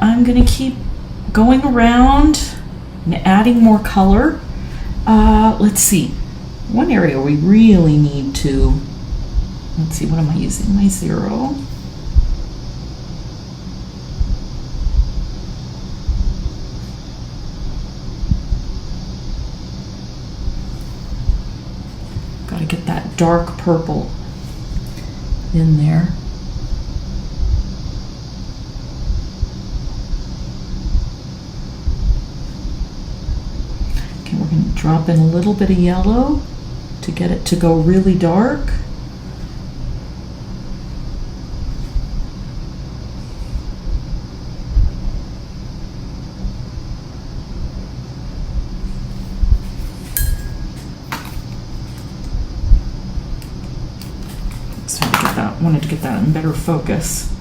I'm gonna keep going around and adding more color. Let's see, one area we really need to, let's see, what am I using? My 0. Gotta get that dark purple in there. Okay, we're going to drop in a little bit of yellow to get it to go really dark. Wanted to get that in better focus.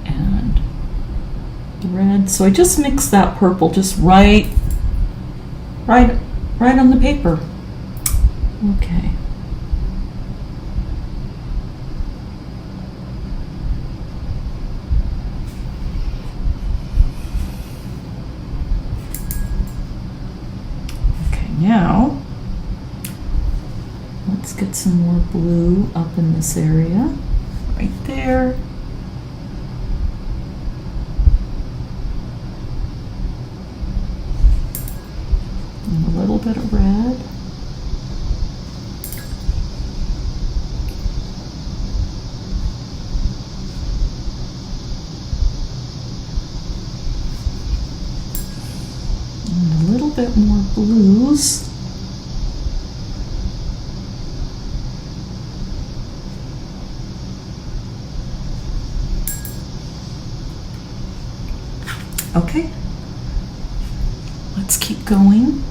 And red. So I just mixed that purple just right on the paper. Okay. Now, let's get some more blue up in this area, right there. And a little bit of red. And a little bit more blues. Okay, let's keep going.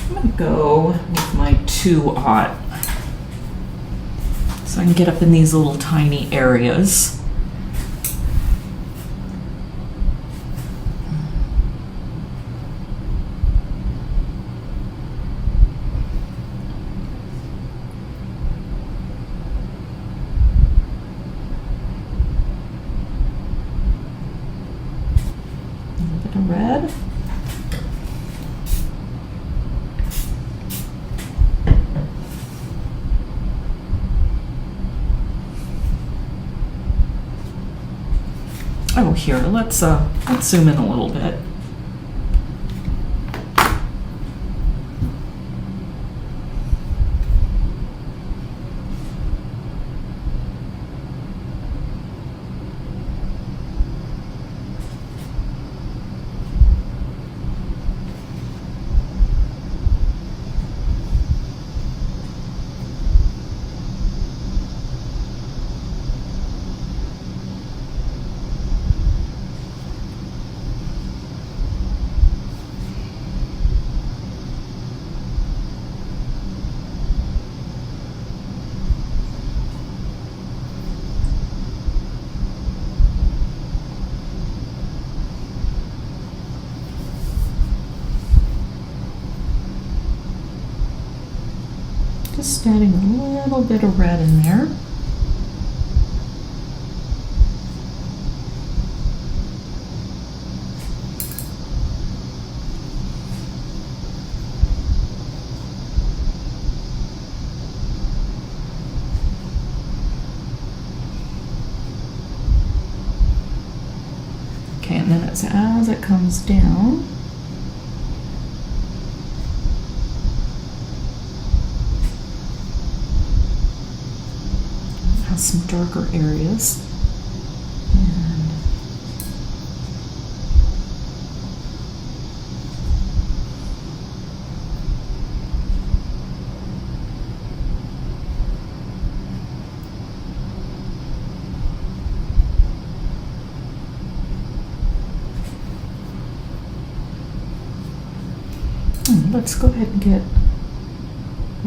I'm gonna go with my 2-aught. So I can get up in these little tiny areas. A little bit of red. Oh, here, let's zoom in a little bit. Just adding a little bit of red in there. Okay, and then as it comes down, some darker areas. And let's go ahead and get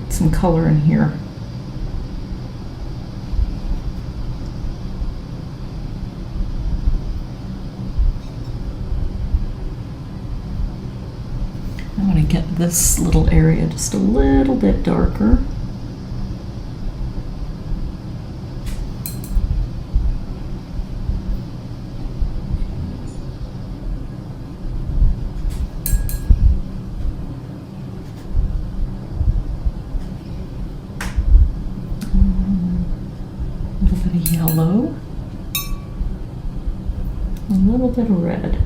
some color in here. going to get this little area just a little bit darker. A little bit of yellow. A little bit of red.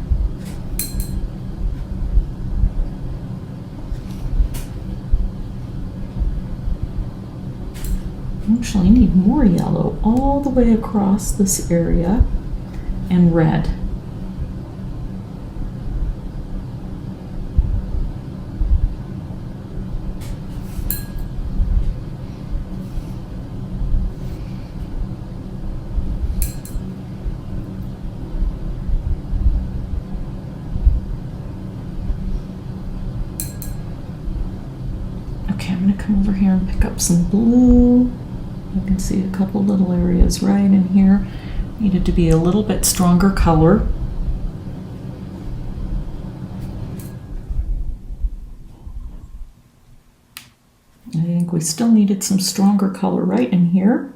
Actually, I need more yellow all the way across this area and red. Okay, I'm going to come over here and pick up some blue. You can see a couple little areas right in here. Needed to be a little bit stronger color. I think we still needed some stronger color right in here.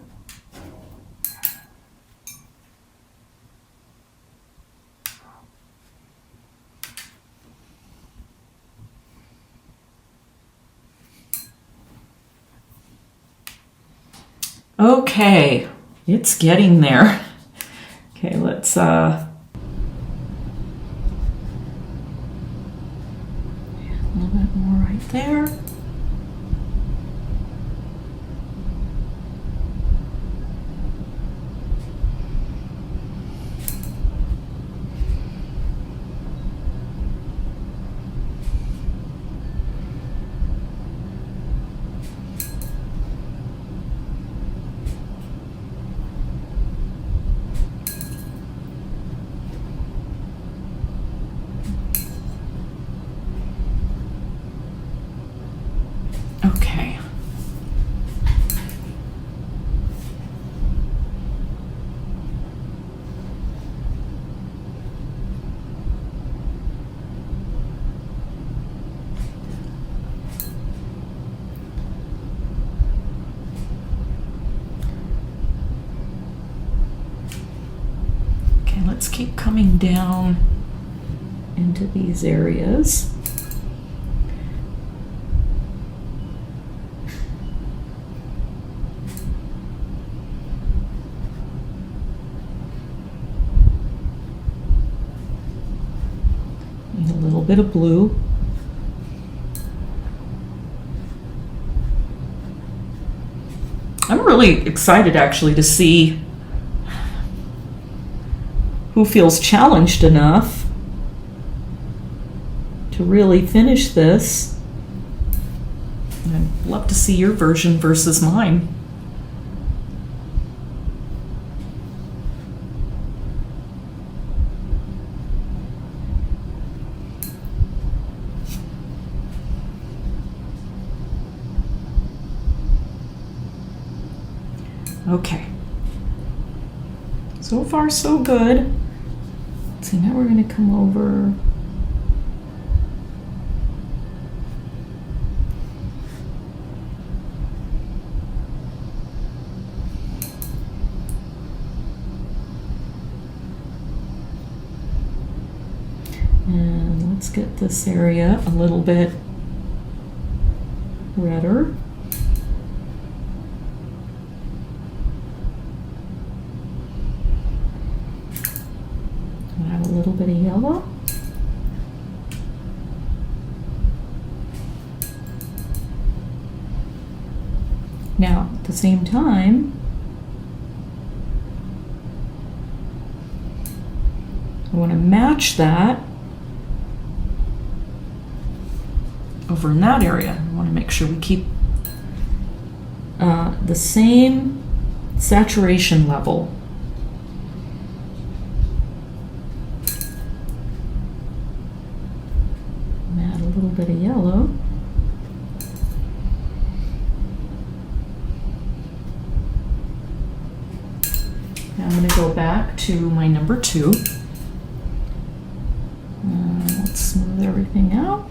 Okay, it's getting there. Okay, let's a little bit more right there. Okay. Okay, let's keep coming down into these areas. A little bit of blue. I'm really excited actually to see who feels challenged enough to really finish this. I'd love to see your version versus mine. Okay, so far so good. Let's see, now we're going to come over. And let's get this area a little bit redder. Add a little bit of yellow. Now, at the same time, I want to match that over in that area. I want to make sure we keep the same saturation level. Add a little bit of yellow. Now I'm going to go back to my number 2. Let's smooth everything out.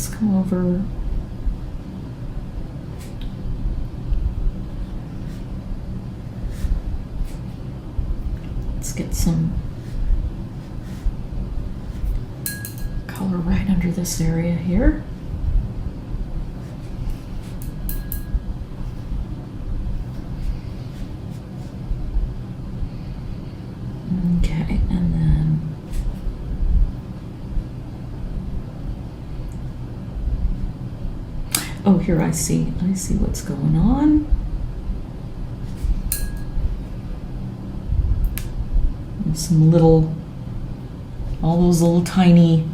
let's come over. Let's get some color right under this area here. Okay, and then oh, here I see what's going on. And some all those little tiny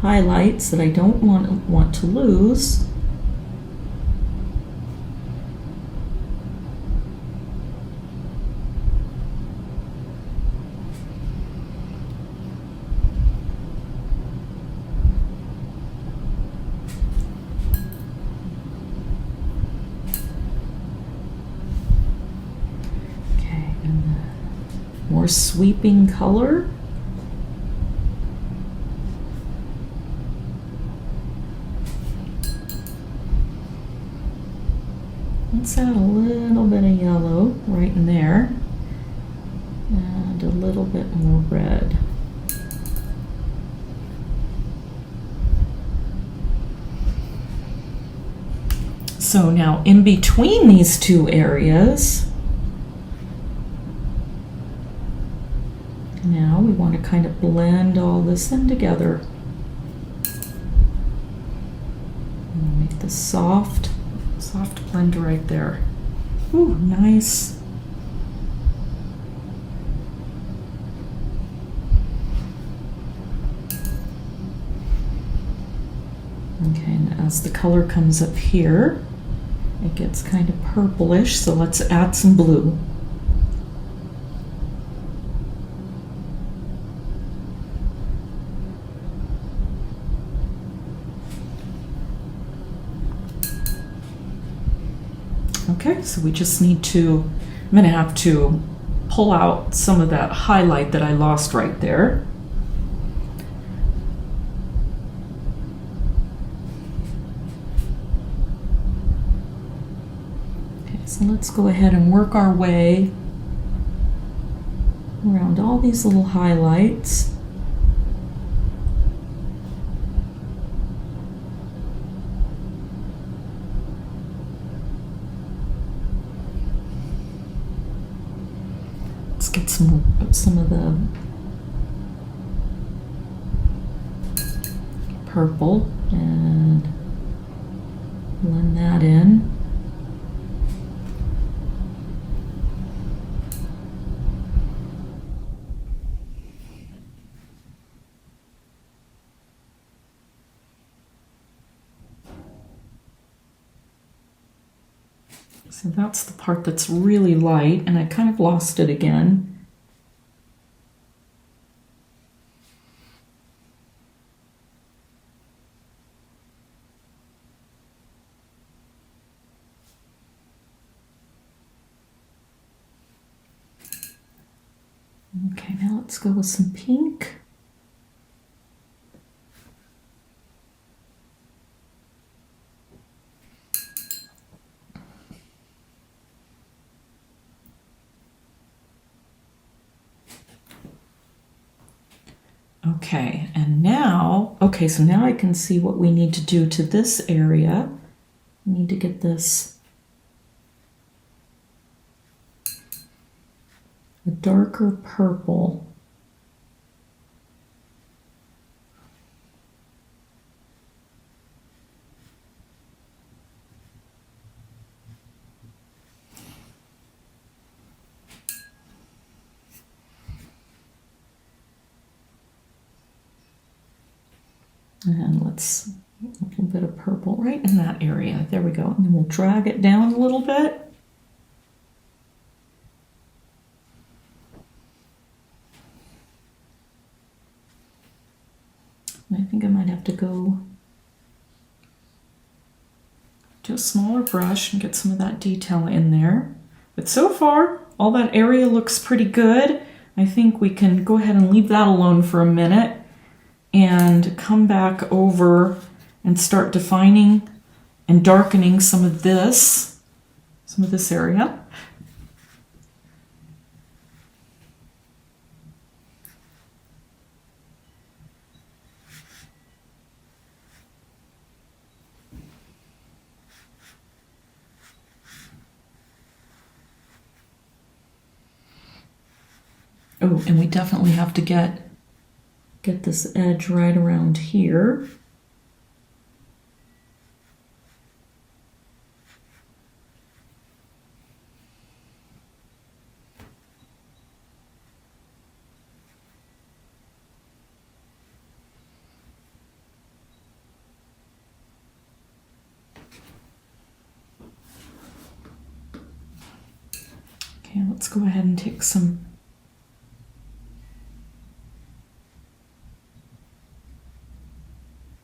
highlights that I don't want to lose. More sweeping color. Let's add a little bit of yellow right in there and a little bit more red. So now in between these two areas, now we want to kind of blend all this in together. And make this soft blend right there. Ooh, nice. Okay, and as the color comes up here, it gets kind of purplish, so let's add some blue. Okay, so we just need to, I'm going to have to pull out some of that highlight that I lost right there. Okay, so let's go ahead and work our way around all these little highlights. Get some of the purple and blend that in. So that's the part that's really light, and I kind of lost it again. Okay, now let's go with some pink. Okay, and now, okay, so now I can see what we need to do to this area. We need to get this a darker purple. And let's a little bit of purple right in that area. There we go. And then we'll drag it down a little bit. I think I might have to go to a smaller brush and get some of that detail in there. But so far, all that area looks pretty good. I think we can go ahead and leave that alone for a minute and come back over and start defining and darkening some of this area. Oh, and we definitely have to get this edge right around here. Okay, let's go ahead and take some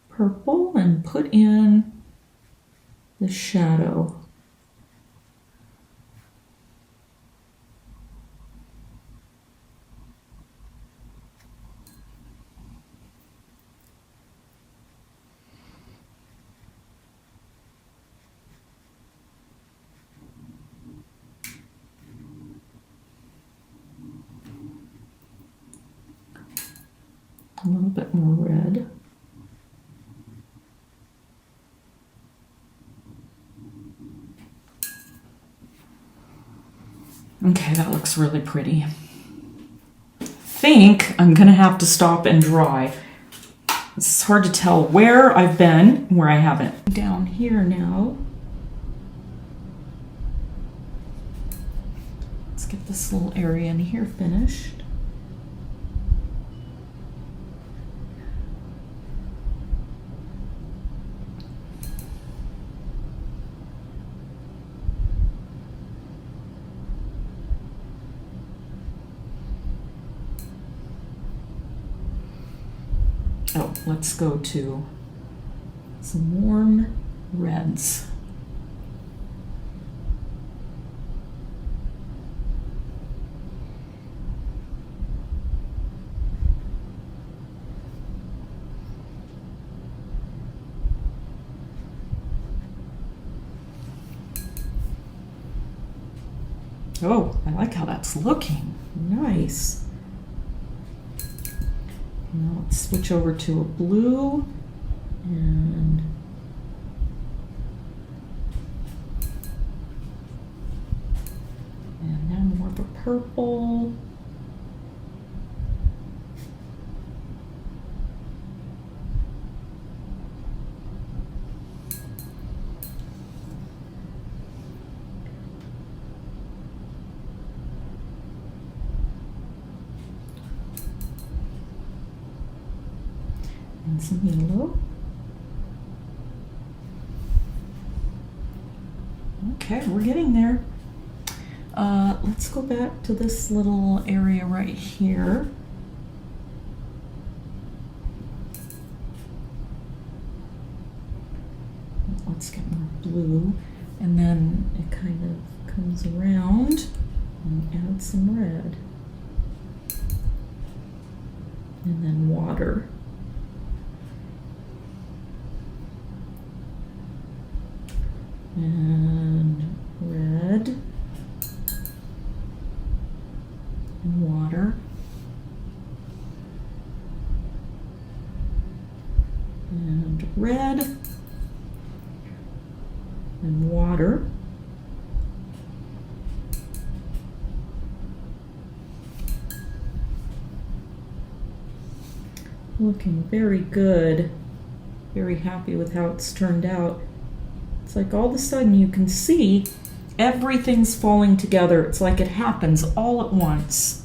purple and put in the shadow. A little bit more red. Okay, that looks really pretty. I think I'm gonna have to stop and dry. It's hard to tell where I've been, where I haven't. Down here now. Let's get this little area in here finished. Oh, let's go to some warm reds. Oh, I like how that's looking. Nice. Now let's switch over to a blue and now more of a purple. And some yellow. Okay, we're getting there. Let's go back to this little area right here. Let's get more blue, and then it kind of comes around and add some red. And then water. And red and water and red and water. Looking very good. Very happy with how it's turned out. It's like all of a sudden you can see everything's falling together. It's like it happens all at once.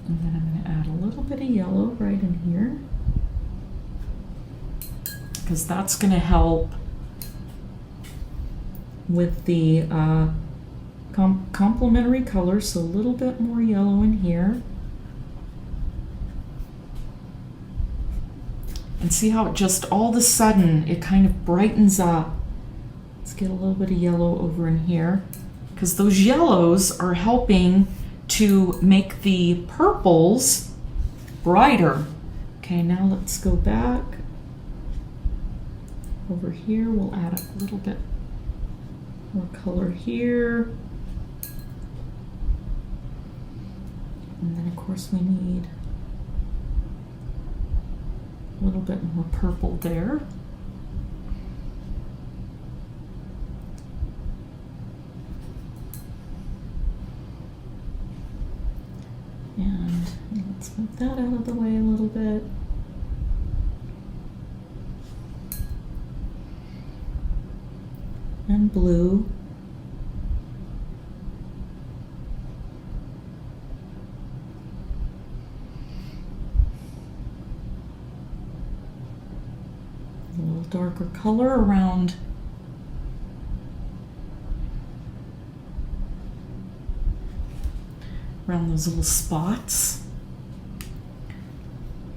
And then I'm going to add a little bit of yellow right in here, because that's going to help with the complementary colors. So a little bit more yellow in here. And see how it just all of a sudden, it kind of brightens up. Let's get a little bit of yellow over in here, because those yellows are helping to make the purples brighter. Okay, now let's go back. Over here, we'll add a little bit more color here. And then of course we need a little bit more purple there. And let's move that out of the way a little bit. And blue. A little darker color around those little spots.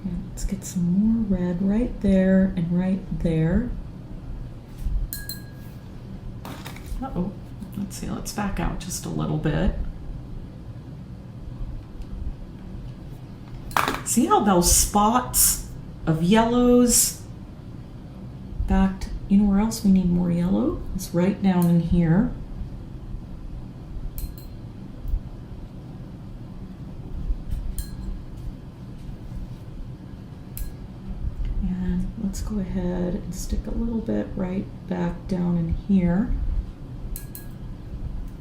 And let's get some more red right there and right there. Uh-oh, let's see, let's back out just a little bit. See how those spots of yellows backed, you know where else we need more yellow? It's right down in here. And let's go ahead and stick a little bit right back down in here.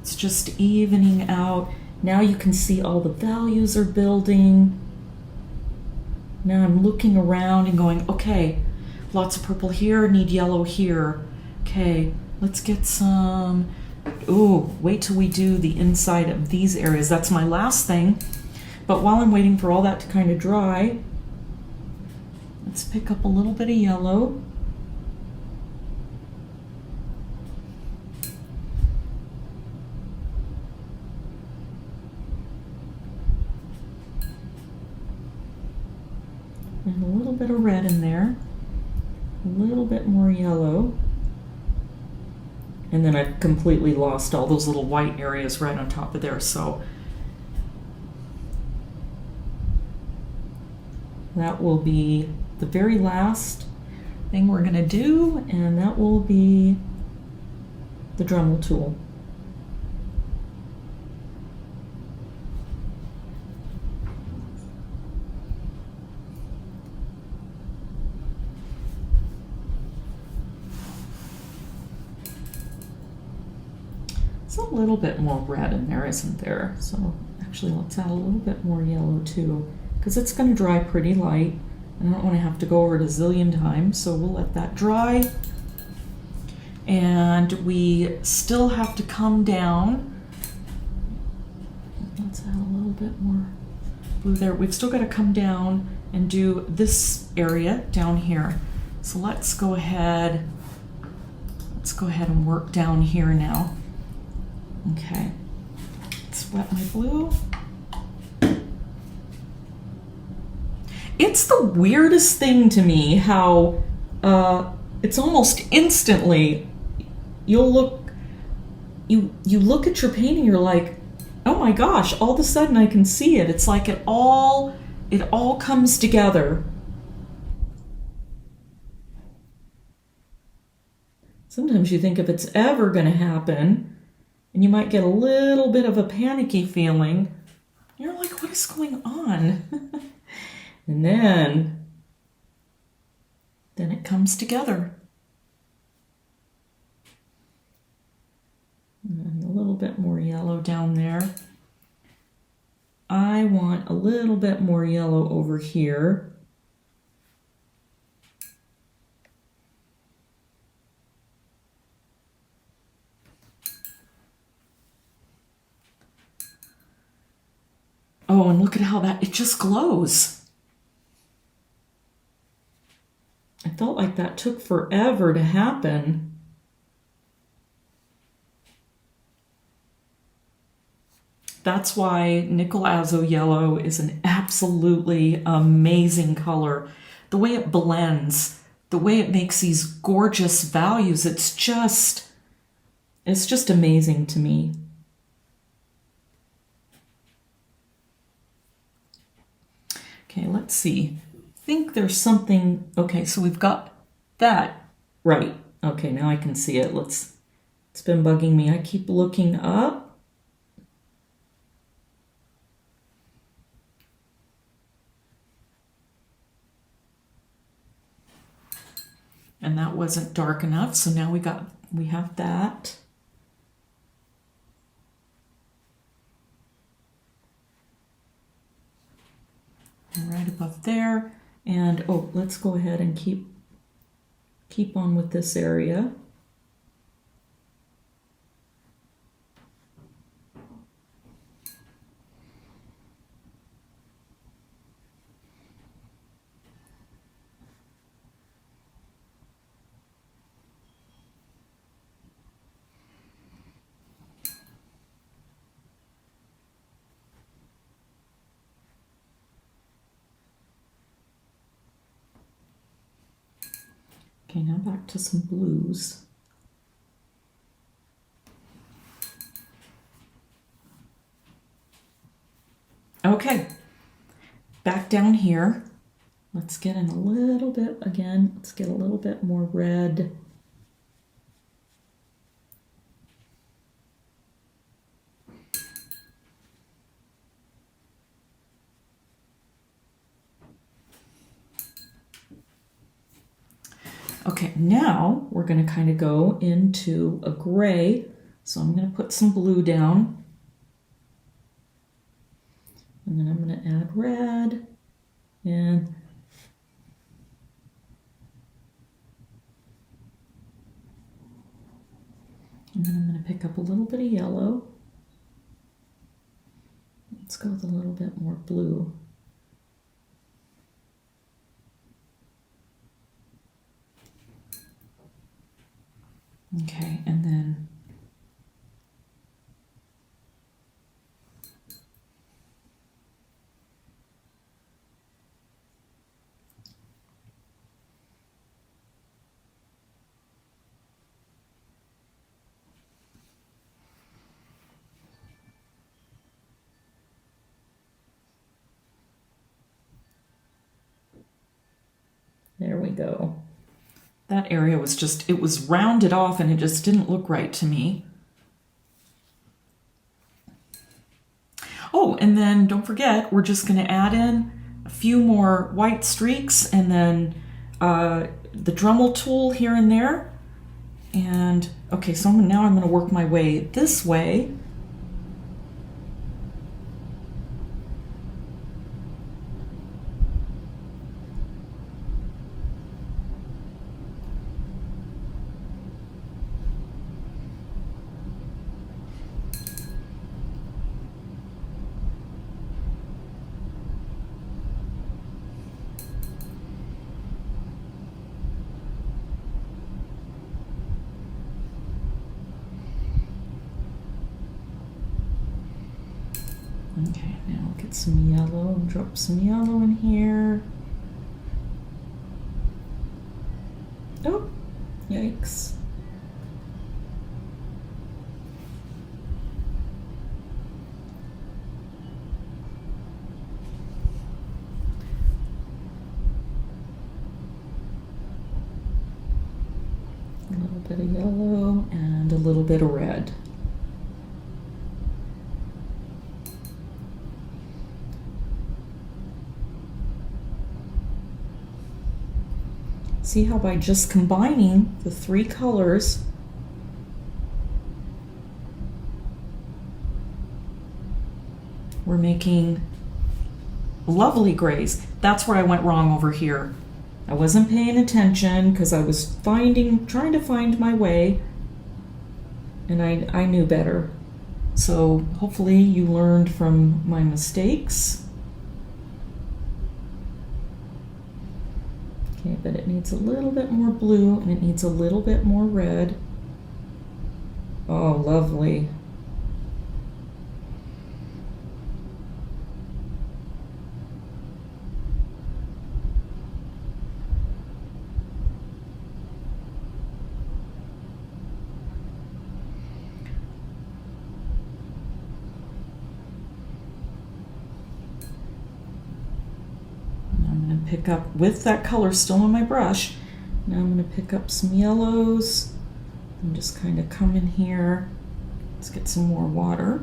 It's just evening out. Now you can see all the values are building. Now I'm looking around and going, okay, lots of purple here, need yellow here. Okay, let's get some, ooh, wait till we do the inside of these areas. That's my last thing. But while I'm waiting for all that to kind of dry, let's pick up a little bit of yellow. And a little bit of red in there, a little bit more yellow. And then I've completely lost all those little white areas right on top of there. So that will be the very last thing we're gonna do, and that will be the Dremel tool. A little bit more red in there, isn't there? So actually let's add a little bit more yellow too, because it's going to dry pretty light. I don't want to have to go over it a zillion times, so we'll let that dry. And we still have to come down. Let's add a little bit more blue there. We've still got to come down and do this area down here. So let's go ahead and work down here now. Okay, let's wet my blue. It's the weirdest thing to me how it's almost instantly you look at your painting, you're like, oh my gosh, all of a sudden I can see it. It's like it all comes together. Sometimes you think if it's ever going to happen, and you might get a little bit of a panicky feeling. You're like, what is going on? And then it comes together. And a little bit more yellow down there. I want a little bit more yellow over here. Oh, and look at how it just glows. I felt like that took forever to happen. That's why nickel azo yellow is an absolutely amazing color. the way it blends, the way it makes these gorgeous values. It's just amazing to me. Okay, let's see. I think there's something. Okay, so we've got that right. Okay, now I can see it. It's been bugging me. I keep looking up. And that wasn't dark enough, so now we have that. And right above there. And oh, let's go ahead and keep on with this area. Okay, now back to some blues. Okay, back down here. Let's get in a little bit again. Let's get a little bit more red. Okay, now we're going to kind of go into a gray. So I'm going to put some blue down. And then I'm going to add red. And then I'm going to pick up a little bit of yellow. Let's go with a little bit more blue. Okay, and then there we go. That area was it was rounded off and it just didn't look right to me. Oh, and then don't forget, we're just going to add in a few more white streaks and then the Dremel tool here and there. And okay, so now I'm going to work my way this way. Okay, now I'll get some yellow and drop some yellow in here. Oh, yikes. A little bit of yellow and a little bit of red. See how by just combining the three colors, we're making lovely grays. That's where I went wrong over here. I wasn't paying attention because I was trying to find my way, and I knew better. So hopefully you learned from my mistakes. Okay, but it needs a little bit more blue and it needs a little bit more red. Oh, lovely. to pick up, with that color still on my brush, now I'm going to pick up some yellows and just kind of come in here. Let's get some more water.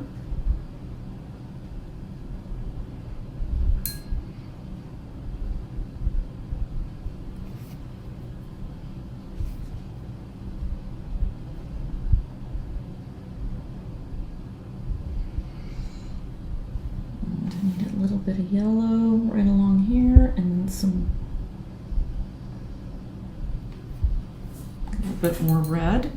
A little bit of yellow right along here, and some a little bit more red.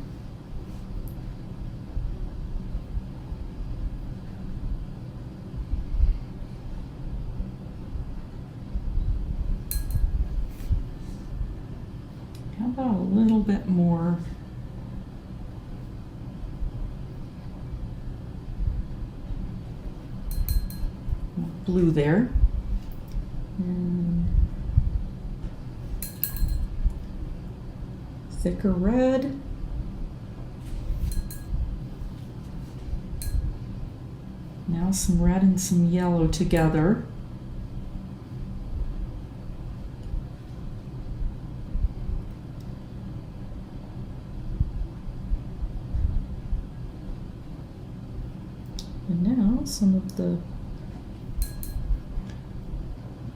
How about a little bit more blue there, and thicker red, now some red and some yellow together. And now some of the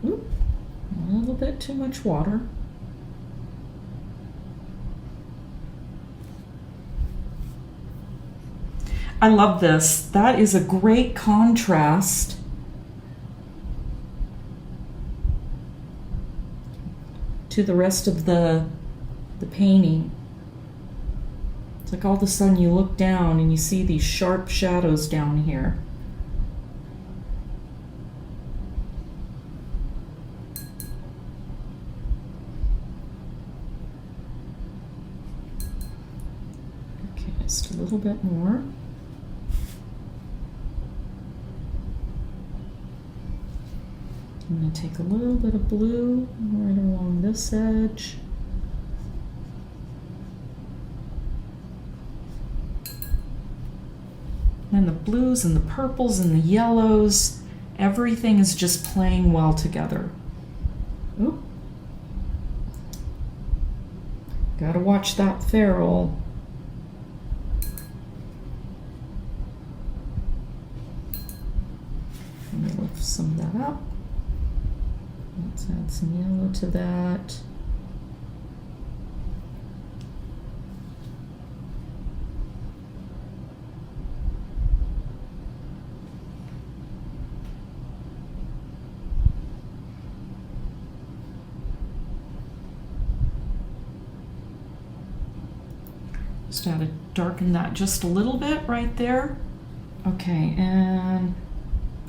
a little bit too much water. I love this. That is a great contrast. To the rest of the painting. It's like all of a sudden you look down and you see these sharp shadows down here. Just a little bit more. I'm going to take a little bit of blue right along this edge. And the blues and the purples and the yellows, everything is just playing well together. Oop. Gotta watch that ferrule. Let me lift some of that up. Let's add some yellow to that. Just add to darken that just a little bit right there. Okay, and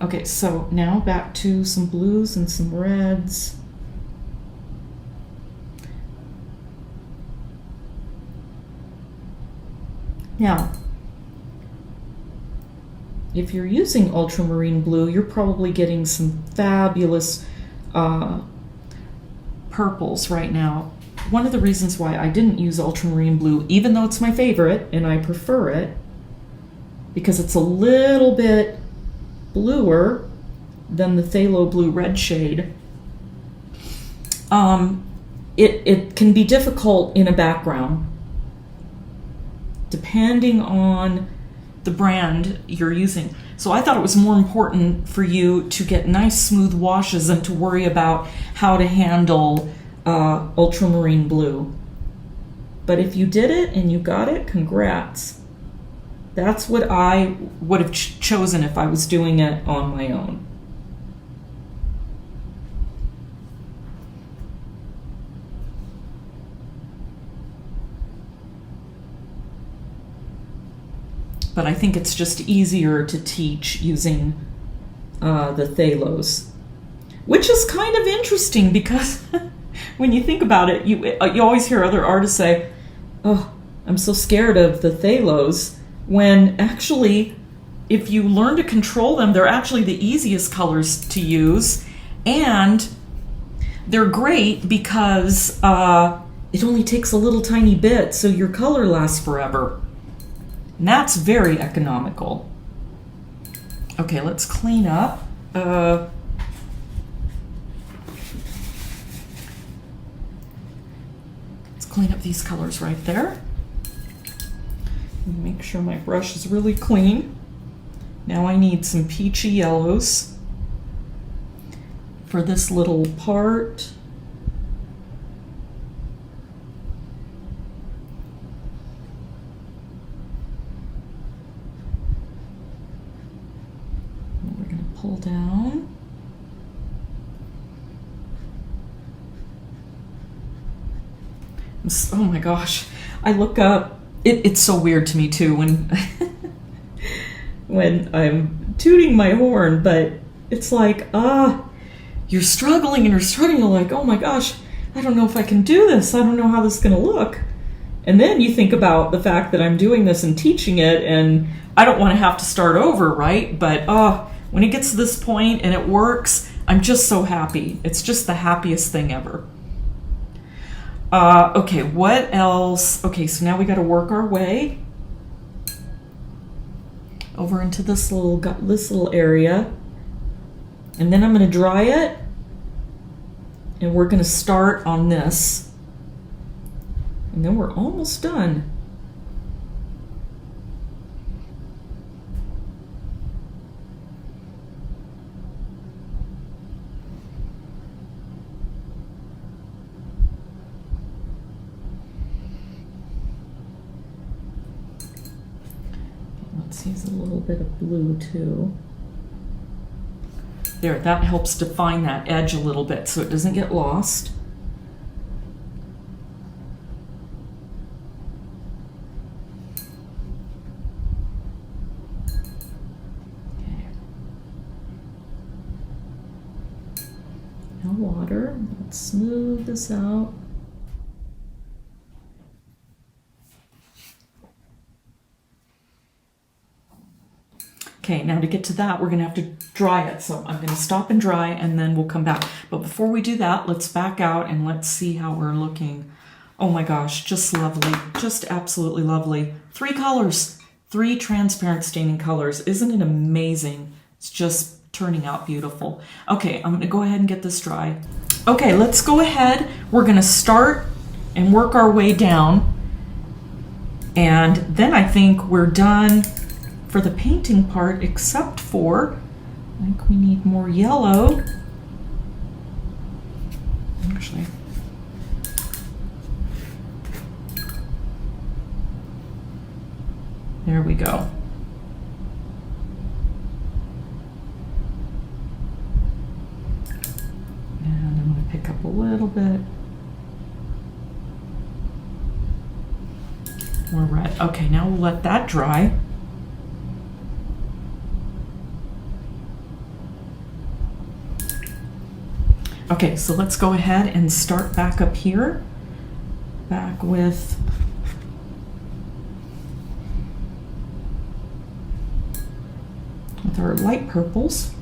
okay, so now back to some blues and some reds. Now, if you're using ultramarine blue, you're probably getting some fabulous purples right now. One of the reasons why I didn't use ultramarine blue, even though it's my favorite and I prefer it, because it's a little bit bluer than the phthalo blue red shade, it can be difficult in a background depending on the brand you're using. So I thought it was more important for you to get nice smooth washes than to worry about how to handle ultramarine blue. But if you did it and you got it, congrats. That's what I would have chosen if I was doing it on my own. But I think it's just easier to teach using the phthalos, which is kind of interesting because when you think about it, you always hear other artists say, "Oh, I'm so scared of the phthalos," when actually, if you learn to control them, they're actually the easiest colors to use, and they're great because it only takes a little tiny bit, so your color lasts forever. And that's very economical. Okay, let's clean up. clean up these colors right there. Make sure my brush is really clean. Now I need some peachy yellows for this little part. And we're going to pull down. Oh my gosh, I look up, it's so weird to me too when when I'm tooting my horn, but it's like, you're struggling and you're struggling, you're like, oh my gosh, I don't know if I can do this, I don't know how this is gonna look. And then you think about the fact that I'm doing this and teaching it, and I don't want to have to start over, right? But when it gets to this point and it works, I'm just so happy. It's just the happiest thing ever. Okay, what else? Okay, so now we got to work our way over into this little area, and then I'm going to dry it, and we're going to start on this, and then we're almost done. Let's use a little bit of blue too. There, that helps define that edge a little bit so it doesn't get lost. Okay. Now water. Let's smooth this out. Okay, now to get to that, we're gonna have to dry it. So I'm gonna stop and dry, and then we'll come back. But before we do that, let's back out and let's see how we're looking. Oh my gosh, just lovely, just absolutely lovely. 3 colors, 3 transparent staining colors. Isn't it amazing? It's just turning out beautiful. Okay, I'm gonna go ahead and get this dry. Okay, let's go ahead. We're gonna start and work our way down. And then I think we're done for the painting part, except for, I think we need more yellow. Actually, there we go. And I'm going to pick up a little bit more red. Okay, now we'll let that dry. Okay, so let's go ahead and start back up here, back with our light purples.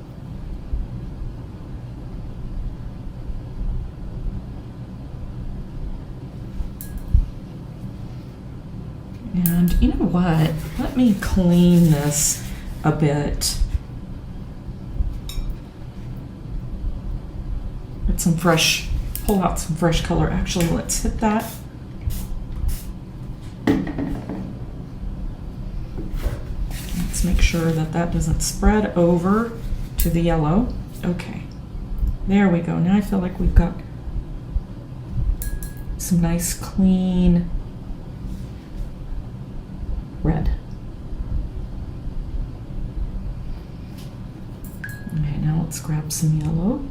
And you know what? Let me clean this a bit. Some fresh, pull out some fresh color. Actually, let's hit that. Let's make sure that that doesn't spread over to the yellow. Okay, there we go. Now I feel like we've got some nice clean red. Okay, now let's grab some yellow.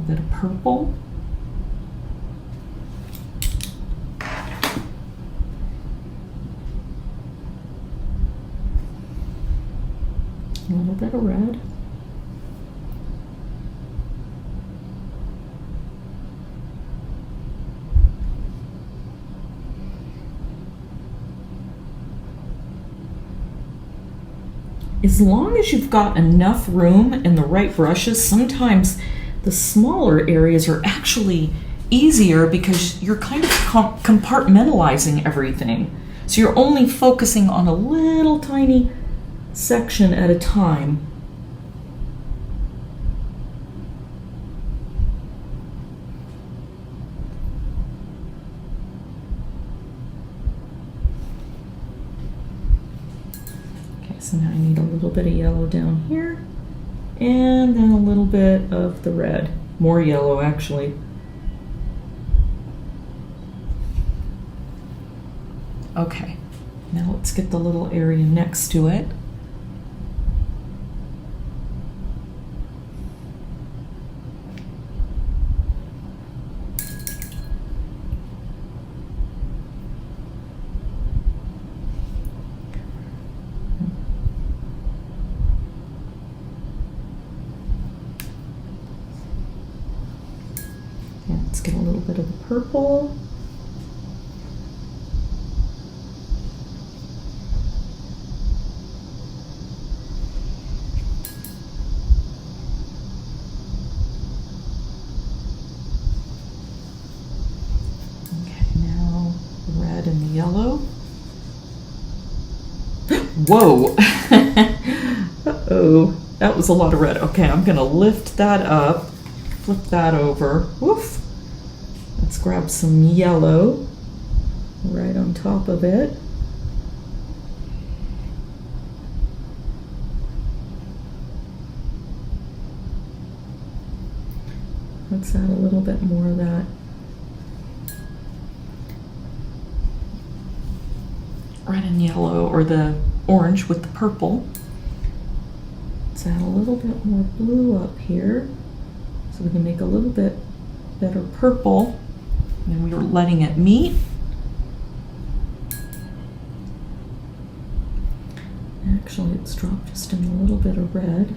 Bit of purple. A little bit of red. As long as you've got enough room and the right brushes, sometimes the smaller areas are actually easier because you're kind of compartmentalizing everything. So you're only focusing on a little tiny section at a time. Okay, so now I need a little bit of yellow down here, and then a little bit of the red. More yellow, actually. Okay, now let's get the little area next to it. Yeah, let's get a little bit of the purple. And the yellow. Whoa! Uh-oh, that was a lot of red. Okay, I'm gonna lift that up, flip that over. Woof! Let's grab some yellow right on top of it. Let's add a little bit more of that red and yellow, or the orange with the purple. Let's add a little bit more blue up here so we can make a little bit better purple. And we were letting it meet. Actually, it's dropped just in a little bit of red.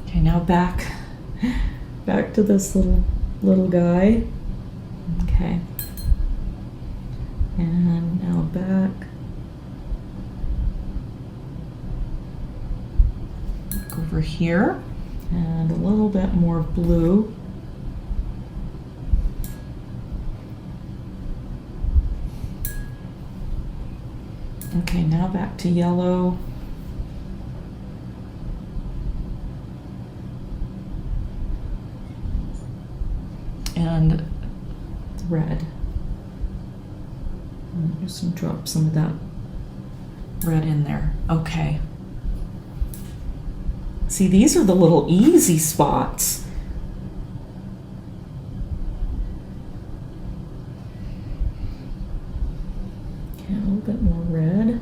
Okay, now back to this little guy. Okay, and now back over here, and a little bit more blue. Okay, now back to yellow. And red. I'm just going to drop some of that red in there. Okay. See, these are the little easy spots. Okay, a little bit more red.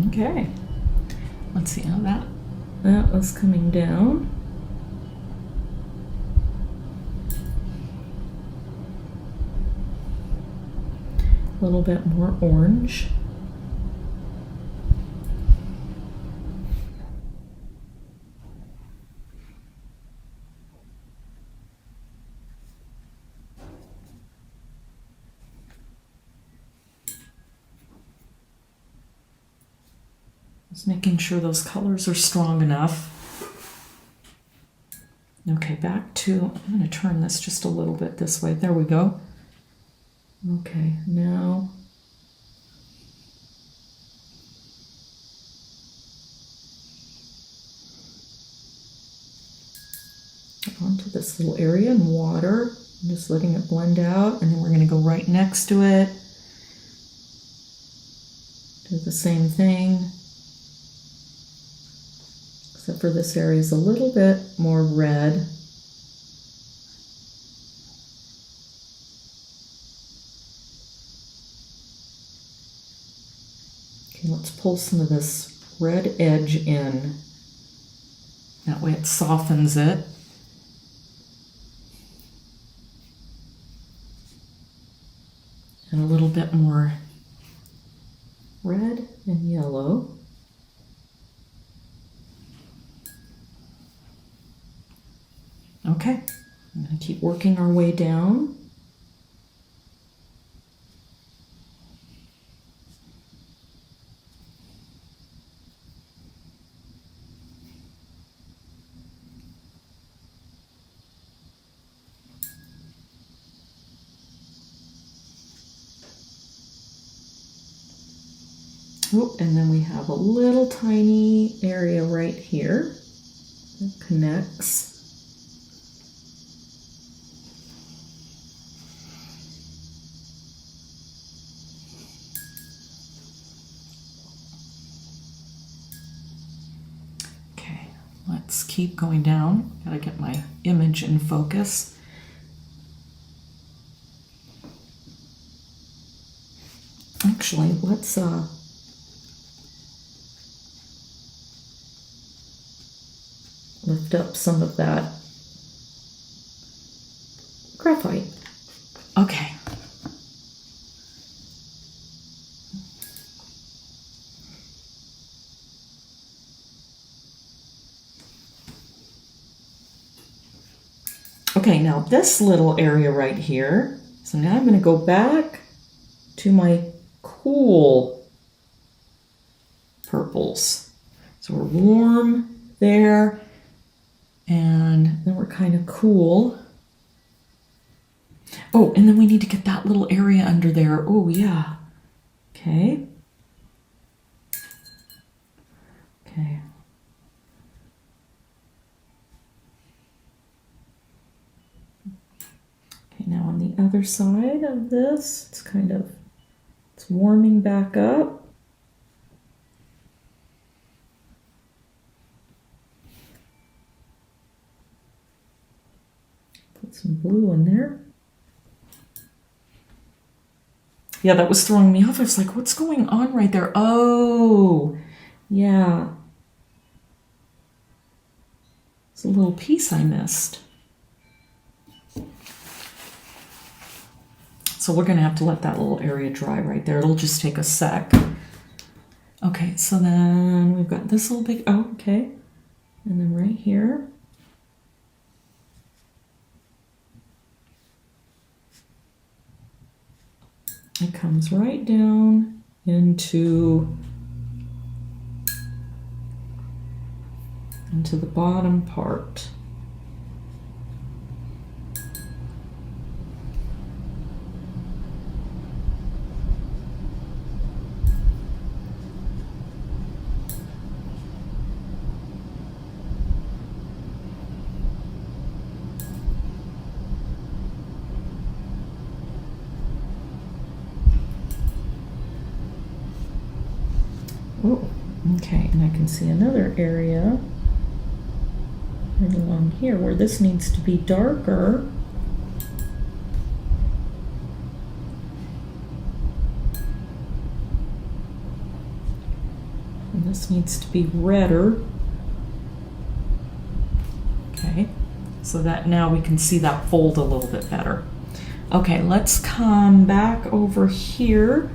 Okay, let's see how that was coming down. A little bit more orange. Just making sure those colors are strong enough. Okay, back to, I'm going to turn this just a little bit this way. There we go. Okay, now onto this little area in water. I'm just letting it blend out, and then we're going to go right next to it. Do the same thing. Except for this area is a little bit more red. Okay, let's pull some of this red edge in. That way it softens it. And a little bit more red and yellow. Okay, I'm going to keep working our way down. Oh, and then we have a little tiny area right here that connects. Okay, let's keep going down. Gotta get my image in focus. Actually, let's lift up some of that graphite. Okay. Okay, now this little area right here. So now I'm going to go back to my cool purples. So we're warm there, and then we're kind of cool. Oh, and then we need to get that little area under there. Oh, yeah. Okay. Okay. Okay, now on the other side of this, it's warming back up. Put some blue in there. Yeah, that was throwing me off. I was like, what's going on right there? Oh, yeah. It's a little piece I missed. So we're going to have to let that little area dry right there. It'll just take a sec. Okay, so then we've got this little big, oh, okay. And then right here. It comes right down into the bottom part. Oh, okay, and I can see another area right along here where this needs to be darker. And this needs to be redder. Okay, so that now we can see that fold a little bit better. Okay, let's come back over here.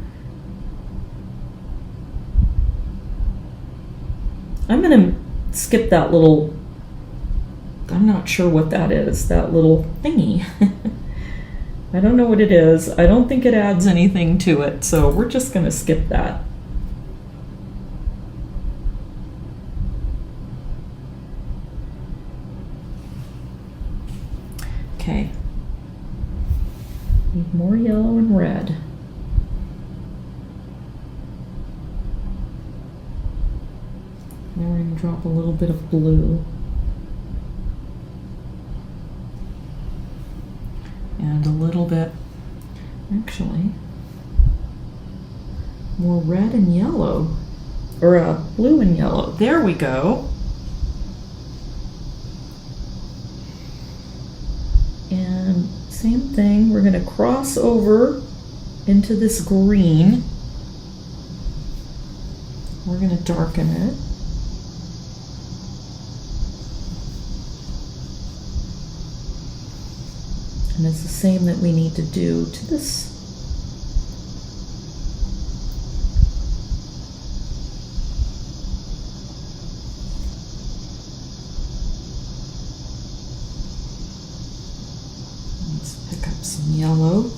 I'm going to skip that little, I'm not sure what that is, that little thingy. I don't know what it is. I don't think it adds anything to it, so we're just going to skip that. Okay. Need more yellow and red. Now we're going to drop a little bit of blue. And a little bit, actually, more red and yellow. Or blue and yellow. There we go. And same thing, we're going to cross over into this green. We're going to darken it. And it's the same that we need to do to this. Let's pick up some yellow.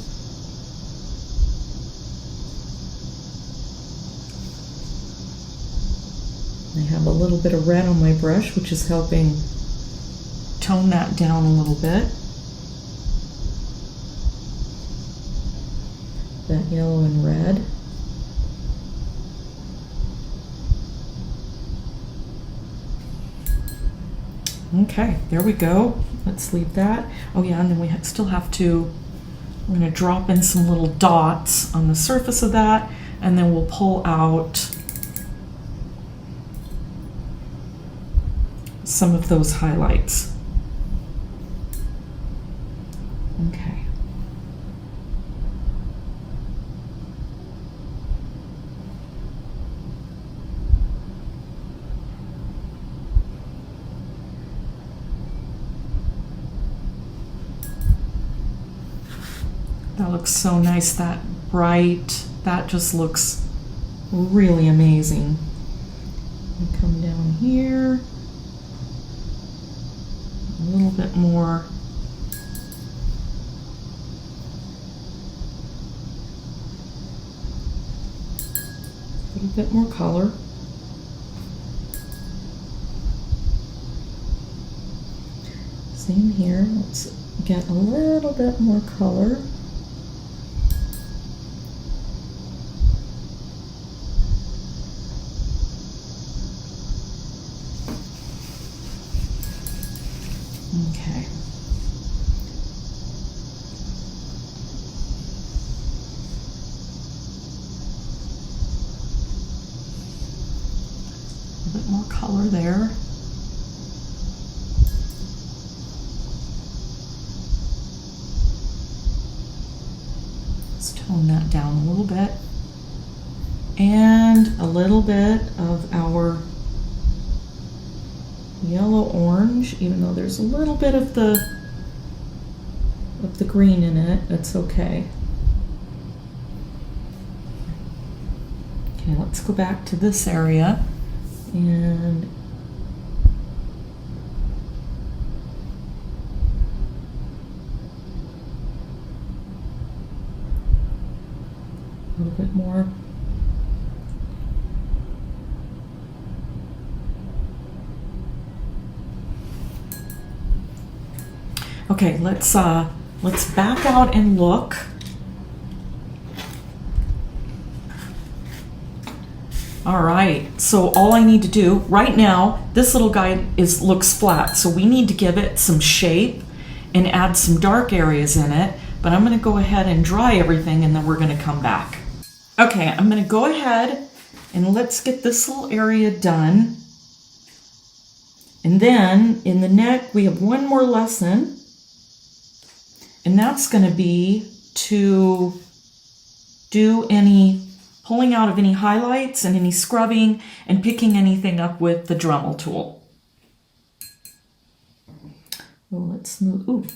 I have a little bit of red on my brush, which is helping tone that down a little bit. That yellow and red. Okay, there we go. Let's leave that. Oh yeah, and then we still have to, we're going to drop in some little dots on the surface of that, and then we'll pull out some of those highlights. Okay. That looks so nice, that bright, that just looks really amazing. And come down here, a little bit more. A little bit more color. Same here, let's get a little bit more color. Okay. A bit more color there. Let's tone that down a little bit. And a little bit of our yellow orange, even though there's a little bit of the green in it, that's okay. Okay, let's go back to this area and a little bit more. Okay, let's back out and look. All right, so all I need to do right now, this little guy looks flat, so we need to give it some shape and add some dark areas in it, but I'm gonna go ahead and dry everything and then we're gonna come back. Okay, I'm gonna go ahead and let's get this little area done. And then in the neck, we have one more lesson. And that's going to be to do any pulling out of any highlights and any scrubbing and picking anything up with the Dremel tool. Well, let's smooth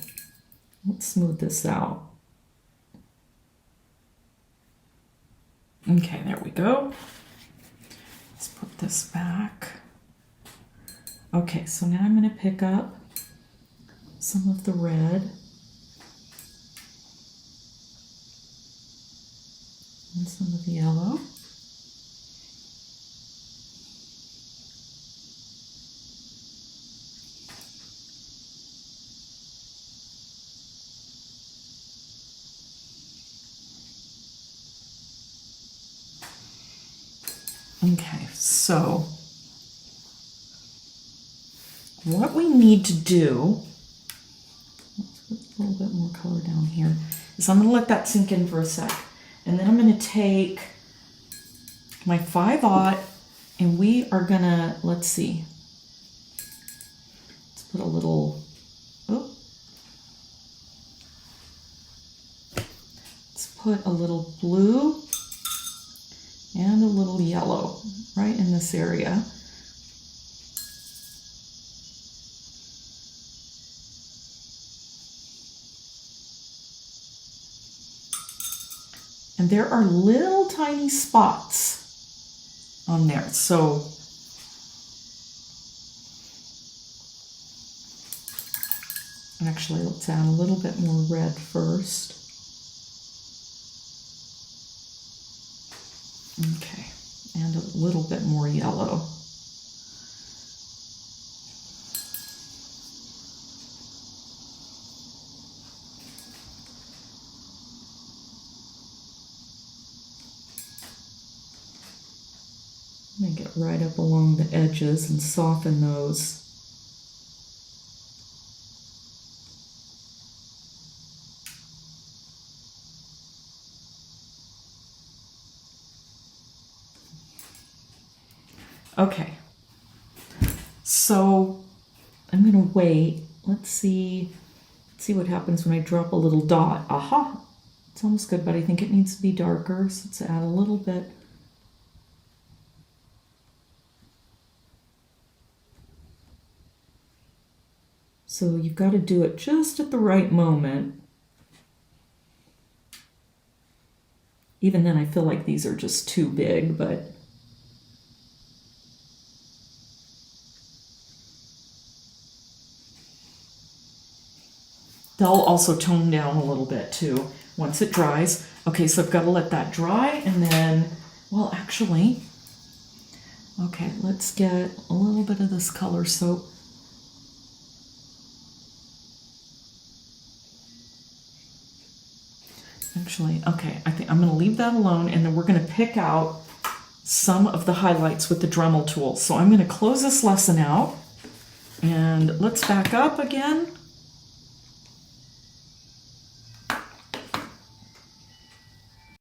this out. Okay, there we go. Let's put this back. Okay, so now I'm going to pick up some of the red. And some of the yellow. Okay, so what we need to do, let's put a little bit more color down here, is I'm going to let that sink in for a sec. And then I'm going to take my 5/0 and we are going to, let's see, let's put a little, let's put a little blue and a little yellow right in this area. And there are little tiny spots on there. So Actually, let's add a little bit more red first. Okay, and a little bit more yellow. I'm going to get right up along the edges and soften those. Okay, so I'm going to wait. Let's see what happens when I drop a little dot. Aha! It's almost good, but I think it needs to be darker, so let's add a little bit. So you've got to do it just at the right moment. Even then, I feel like these are just too big, but they'll also tone down a little bit too once it dries. Okay, so I've got to let that dry, and then, well, actually, okay, let's get a little bit of this color soap. Actually, okay, I think I'm going to leave that alone, and then we're going to pick out some of the highlights with the Dremel tool. So I'm going to close this lesson out, and let's back up again.